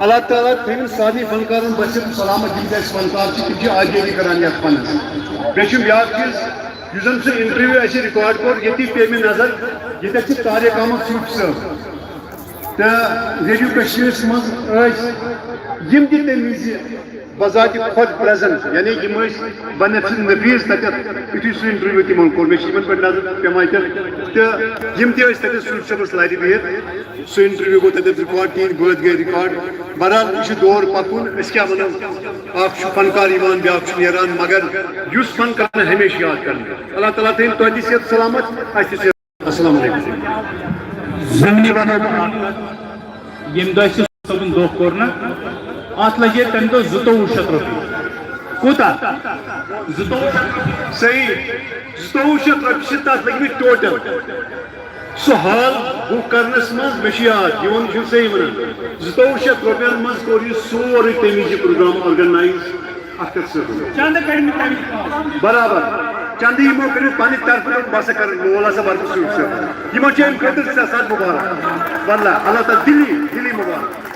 اللہ تعالیٰ تھین سارے فنکارن بسر سلامت دن اس فنکار تم آگے کران یت فن بیچ بیاا چیز اس زن سہ انٹرویو اہس ریکارڈ کور یہ پی مے نظر یہ طارق احمد صوفی صاحب تو ریڈیو کشمیر مز یم تہ تمہ وز بذات خود پریزنٹ یعنی بنفس نفیس تک یتھے سہ انٹرویو تمن کور مے پہ نظر پیما تو یم تہ تک صوفی صاحبس لرِ بہت سہ انٹرویو گو تک ریکارڈ تہند بٲتھ گئی ریکارڈ بہرحال یہ دور پکن اس کیا ونو اخ فنکار یوان بیاکھ نیران مگر اس فن کرنا ہمیشہ یاد کرنا اللہ تعالیٰ تھین تہ صحت سلامت اس السلام علیکم زمینی ونو یم دہ صبن دہ کور نا ات لگے تمہ دہ 2200 رۄپیہِ کوٗتاہ 2200 صحیح 2200 رۄپیہِ تک لگی ٹوٹل سہ حال بک کرنس مز مے یاد یہ صحیح ونان 2200 رۄپین مز کور یہ سورے تمہ وز پروگرام آرگنائز برابر چند یمو کر پنہ طرف بہٕ کر مول ہسا بر صوفی صاحب یمو امہ خاطر ساتھ مبارک واللہ اللہ تعالیٰ دلی مبارک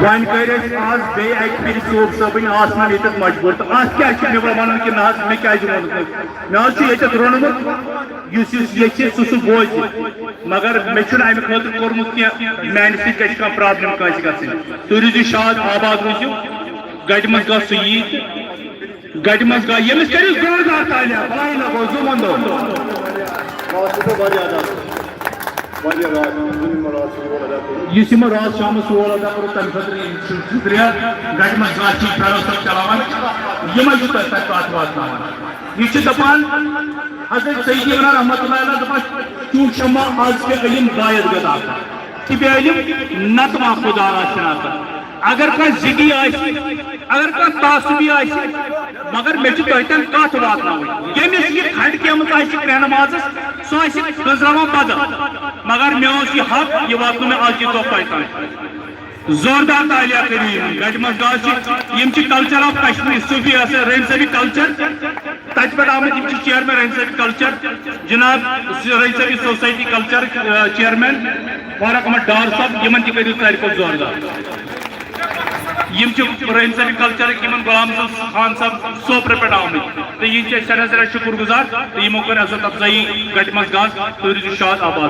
ون کر آج بیٚیہِ اکہِ پھِرِ صوفی صٲبٕنۍ آسان ییٚتٮ۪تھ مجبوٗر تہٕ اتھ کیٛاہ چھُ مےٚ ونُن کہِ نہ حظ مےٚ کیٛازِ ووٚنُکھ مےٚ حظ چھُ ییٚتٮ۪تھ روٚنمُت یُس ییٚژھِ سُہ بوزِ مگر مےٚ چھُنہٕ امہِ خٲطرٕ کوٚرمُت کینٛہہ میانہِ سۭتۍ گژھِ کانٛہہ پرابلم کٲنٛسہِ گژھٕنۍ تُہۍ روٗزِو شاد آباد روٗزِو گڑِ منٛز گژھ سُہ یی گڑِ منٛز گژھ ییٚمِس کٔرِو زوردار تعلیٰ بھاے لگو زُمن دۄہ اس رات شام سول ادا کرو تمہ خاطر شکریہ گڑ مز فیروز صاحب چلاوان یہ تک کت واتن یہ دپان حضرت سید عمران رحمۃ اللہ علیہ دپان چونک شما آج کے علم باید گدا کہ علم نتما خدا شناخت اگر کھانا ضدی اگر کھانا تعصبی مگر مے تین کت واتن یمس یہ کھنڈ کیمت رہنماز سہ گزران بدل مگر مے یہ حق یہ وات مے آج یہ دہ تین زوردار تعلیٰ کریم گڑ مز یم کلچر آف کشمیر صوفی رحیم صٲبی کلچر تت پہ آمت چیئرمین رحیم صٲبی کلچر جناب رحیم صٲبی society culture chairman Farooq Ahmad Dar صاحب یمن تہ کرو ساروی کھۄتہٕ زوردار یم رحیم صٲبی کلچر غلام خان صاحب سوپر پہ آمت تو یہ سٹھا شکر گزار تو یمو کر عزت افزائی گڑ مز تُہۍ روٗزِو شاد آباد